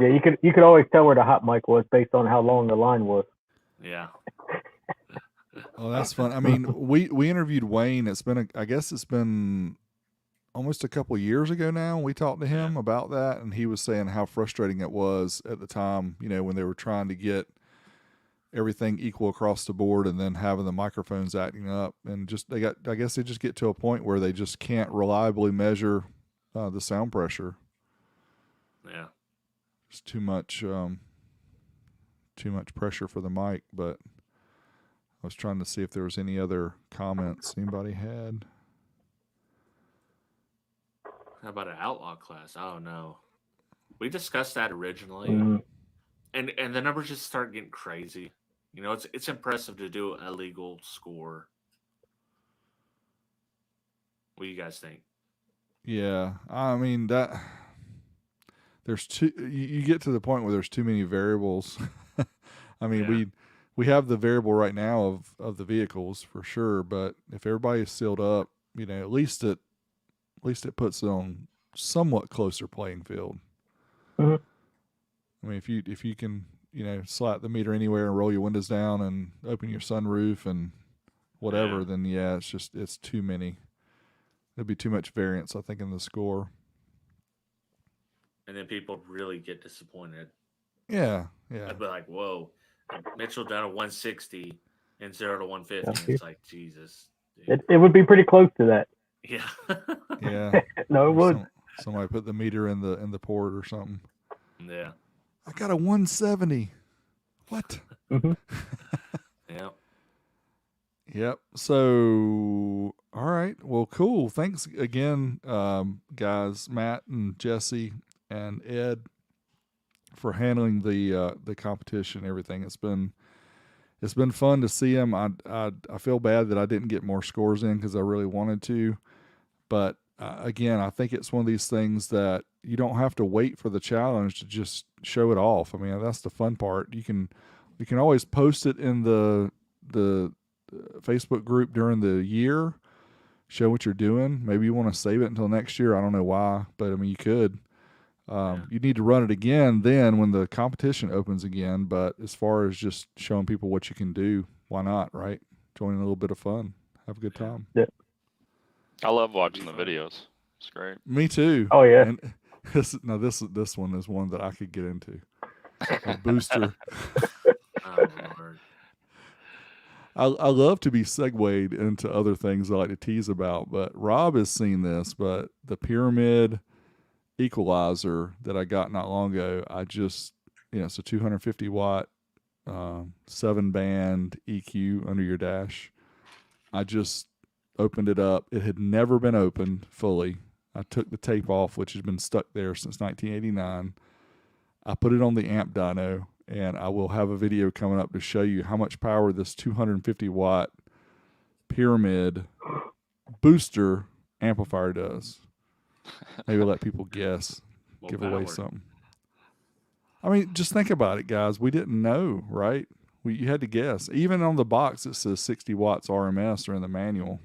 Yeah, you could always tell where the hot mic was based on how long the line was. Yeah. Oh, that's fun. I mean, we interviewed Wayne. I guess it's been almost a couple of years ago now. We talked to him about that, and he was saying how frustrating it was at the time, when they were trying to get everything equal across the board and then having the microphones acting up. And I guess they just get to a point where they just can't reliably measure the sound pressure. Yeah. It's too much pressure for the mic, but I was trying to see if there was any other comments anybody had. How about an outlaw class? Oh no, we discussed that originally, and the numbers just start getting crazy. It's impressive to do an illegal score. What do you guys think? Yeah, I mean that. There's you get to the point where there's too many variables. I mean, we have the variable right now of the vehicles for sure, but if everybody's sealed up, at least it puts it on somewhat closer playing field. Mm-hmm. I mean, if you can slap the meter anywhere and roll your windows down and open your sunroof and whatever, then it's too many. There'd be too much variance, I think, in the score. And then people really get disappointed. Yeah. I'd be like, whoa, Mitchell done a 160 and 0 to 150. It's like, Jesus. It would be pretty close to that. Yeah. Yeah. No, it would. Somebody put the meter in the port or something. Yeah. I got a 170. What? Mhm. Yeah. Yep. So, all right. Well, cool. Thanks again, guys, Matt and Jesse and Ed, for handling the competition and everything. It's been fun to see them. I feel bad that I didn't get more scores in because I really wanted to, but again, I think it's one of these things that you don't have to wait for the challenge to just show it off. I mean, that's the fun part. You can always post it in the Facebook group during the year, show what you're doing. Maybe you want to save it until next year. I don't know why, but I mean, you could. You need to run it again then when the competition opens again. But as far as just showing people what you can do, why not, right? Join in a little bit of fun. Have a good time. Yeah. I love watching the videos. It's great. Me too. Oh, yeah. And this one is one that I could get into. A booster. Oh, Lord. I love to be segued into other things I like to tease about, but Rob has seen this, but the pyramid equalizer that I got not long ago, I just, it's a 250 watt, 7-band EQ under your dash. I just opened it up. It had never been opened fully. I took the tape off, which has been stuck there since 1989. I put it on the amp dyno, and I will have a video coming up to show you how much power this 250 watt pyramid booster amplifier does. Maybe let people guess, More give away power. something. I mean, just think about it, guys. We didn't know, right? You had to guess. Even on the box, it says 60 watts RMS, or in the manual.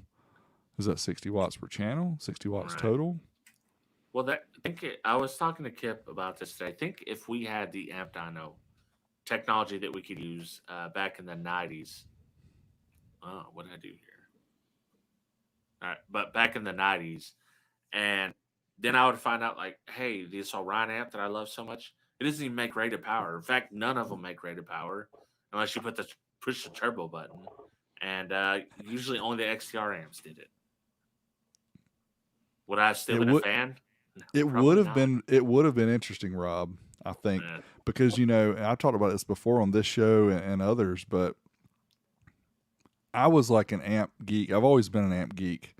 Is that 60 watts per channel? 60 watts Right. total? Well, I was talking to Kip about this today. I think if we had the amp dyno technology that we could use back in the 90s. Oh, what did I do here? All right, but back in the 90s, and then I would find out, like, hey, this Orion amp that I love so much, it doesn't even make rated power. In fact, none of them make rated power unless you push the turbo button. And usually only the XTR amps did it. Would I have still been a fan? No, It probably would have not. been. It would have been interesting, Rob. I think Yeah. because and I talked about this before on this show and others, but I was like an amp geek. I've always been an amp geek,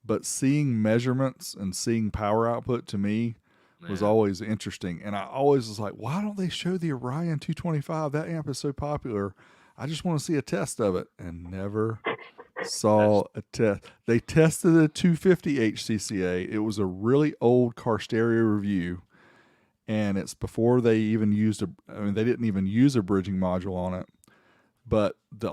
but seeing measurements and seeing power output to me was Yeah. always interesting. And I always was like, why don't they show the Orion 225? That amp is so popular. I just want to see a test of it, and never saw a test. They tested a 250 HCCA. It was a really old car stereo review, and it's before they even used they didn't even use a bridging module on it. But the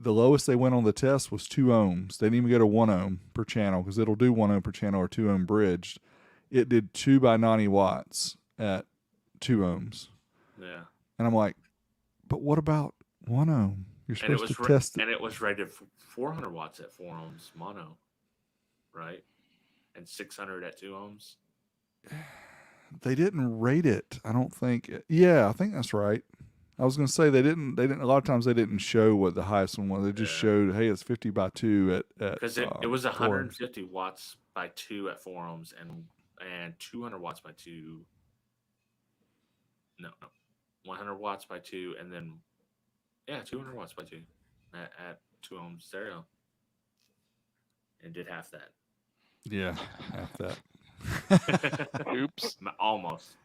lowest they went on the test was 2 ohms. They didn't even go to 1 ohm per channel, because it'll do 1 ohm per channel or 2 ohm bridged. It did 2 by 90 watts at 2 ohms. Yeah. And I'm like, but what about 1 ohm? You're And it supposed was to test it. and it was rated 400 watts at 4 ohms mono, right? And 600 at 2 ohms. They didn't rate it. I don't think. Yeah, I think that's right. I was going to say they didn't. A lot of times they didn't show what the highest one was. They just showed, hey, it's 50 by 2 at because it was 4 ohms. 150 watts by 2 at 4 ohms and 200 watts by 2. No, 100 watts by 2, and then 200 watts by 2 at 2 ohms stereo, and did half that. Yeah, half that. Oops. Almost.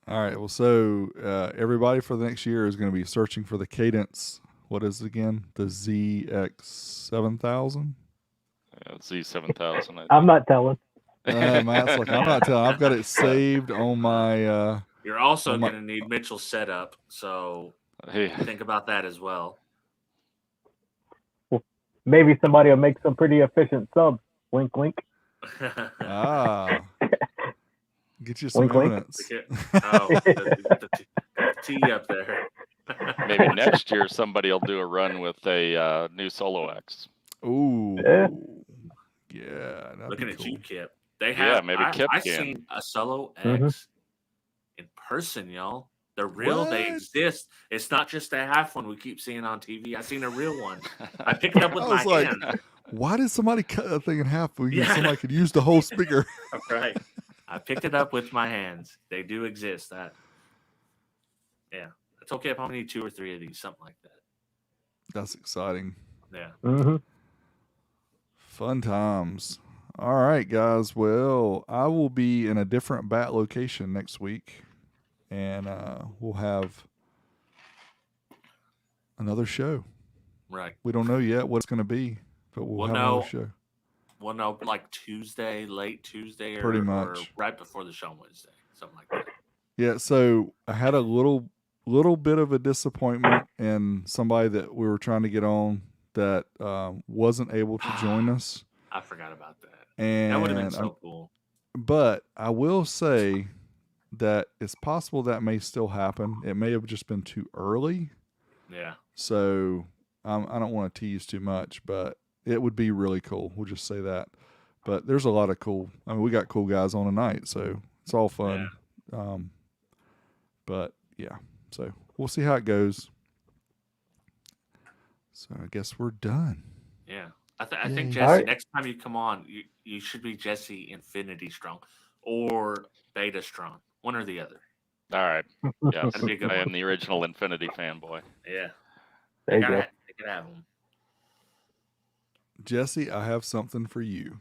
All right. Well, so everybody for the next year is going to be searching for the Cadence. What is it again? The ZX7000? Z7000. I'm not telling. Matt's like, I'm not telling. I've got it saved on my. You're also on my- going to need Mitchell's setup, so Hey, think about that as well. Maybe somebody will make some pretty efficient subs. Wink, wink. Get you some Wink, wink. eminence. the T up there. maybe next year somebody will do a run with a new Solo X. Ooh. Yeah. Yeah. that'd Looking be at cool. you, Kip. They have. maybe Kip I can. seen a Solo X Mhm. in person, y'all. They're real. They What? exist. It's not just a half one we keep seeing on TV. I seen a real one. I picked it up with I my was like, hand. why did somebody cut that thing in half when Yeah. somebody could use the whole speaker? Right. I picked it up with my hands. They do exist. Yeah. It's okay if I only need 2 or 3 of these, something like that. That's exciting. Yeah. Mm-hmm. Fun times. All right, guys. Well, I will be in a different bat location next week, and we'll have another show. Right. We don't know yet what it's going to be, but we'll have another show. We'll know like Tuesday, late Tuesday, Pretty or much. right before the show Wednesday, something like that. Yeah, so I had a little bit of a disappointment in somebody that we were trying to get on that wasn't able to join us. I forgot about that. And That would have been so cool. But I will say that it's possible that may still happen. It may have just been too early. Yeah. So I don't want to tease too much, but it would be really cool. We'll just say that. But there's a lot of cool. I mean, we got cool guys on tonight, so it's all fun. Yeah. But yeah, so we'll see how it goes. So I guess we're done. Yeah. I think Yay. Jesse, Alright. next time you come on, you should be Jesse Infinity Strong or Beta Strong, one or the other. All right. Yes, That'd be a good I one. am the original Infinity fanboy. Yeah. There you go. They could have them. Jesse, I have something for you.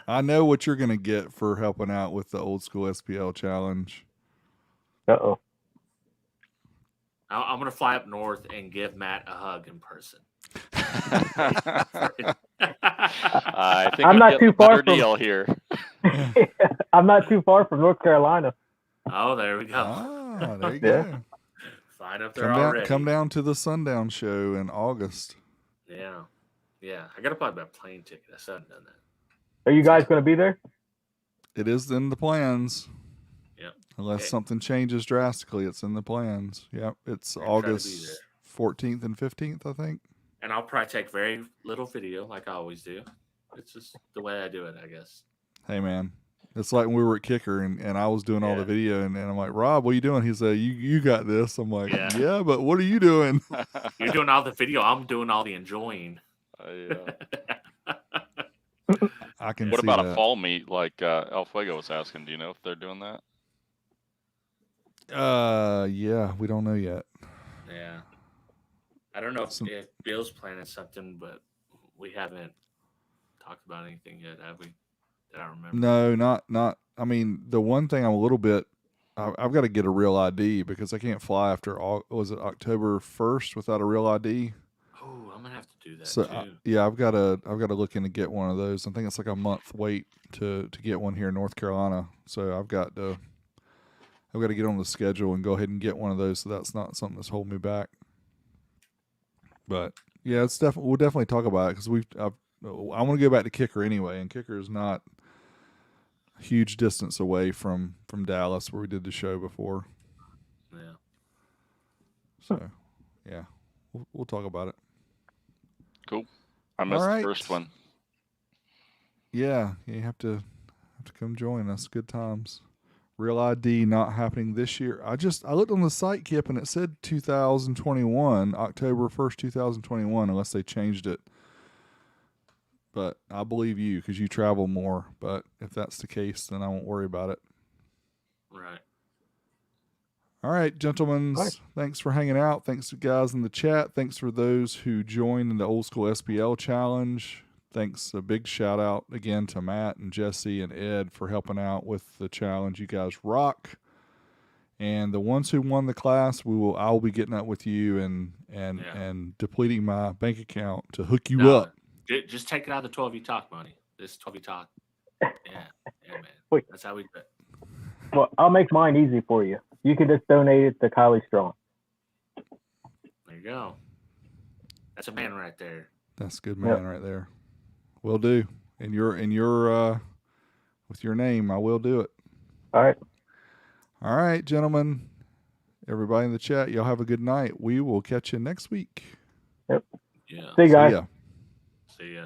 I know what you're going to get for helping out with the Old School SPL challenge. Uh-oh. I'm going to fly up north and give Matt a hug in person. I think I'm not getting too a far better from- deal here. I'm not too far from North Carolina. Oh, there we go. Ah, there you Yeah. go. Flying up there already. Come down to the Sundown show in August. Yeah. Yeah. I got to buy a plane ticket. I still haven't done that. Are you guys going to be there? It is in the plans. Yep. Unless Okay. something changes drastically, it's in the plans. Yep. It's We're gonna try to be August 14th and 15th, I think. And I'll probably take very little video like I always do. It's just the way I do it, I guess. Hey, man. It's like when we were at Kicker and I was doing all the Yeah. video and I'm like, Rob, what are you doing? He said, you got this. I'm like, Yeah. yeah, but what are you doing? You're doing all the video. I'm doing all the enjoying. Yeah. I can What see about that. a fall meet like El Fuego was asking? Do you know if they're doing that? Yeah, we don't know yet. Yeah. I don't know if Bill's planning something, but we haven't talked about anything yet, have we? That I remember. No, not. I mean, the one thing I'm a little bit, I've got to get a real ID because I can't fly after was it October 1st without a real ID? Oh, I'm gonna have to do that So too. yeah, I've got to look in to get one of those. I think it's like a month wait to get one here in North Carolina. So I've got to get on the schedule and go ahead and get one of those. So that's not something that's holding me back. But yeah, it's we'll definitely talk about it because I want to go back to Kicker anyway, and Kicker is not a huge distance away from Dallas where we did the show before. Yeah. So yeah, we'll talk about it. Cool. I missed right. the first one. Yeah, you have to come join us. Good times. Real ID not happening this year. I looked on the site, Kip, and it said 2021, October 1st, 2021, unless they changed it. But I believe you because you travel more. But if that's the case, then I won't worry about it. Right. All right, gentlemen. All right. Thanks for hanging out. Thanks to guys in the chat. Thanks for those who joined in the Old School SPL Challenge. Thanks, a big shout out again to Matt and Jesse and Ed for helping out with the challenge. You guys rock. And the ones who won the class, I'll be getting up with you and depleting my bank account to hook you up. Just take it out of the 12 you talk money. This 12 you talk. Yeah, man. Wait. That's how we do it. Well, I'll make mine easy for you. You can just donate it to Kylie Strong. There you go. That's a man right there. That's a good man right there. Will do. And your with your name, I will do it. All right. All right, gentlemen. Everybody in the chat, y'all have a good night. We will catch you next week. Yep. Yeah. See you guys. See ya. See ya.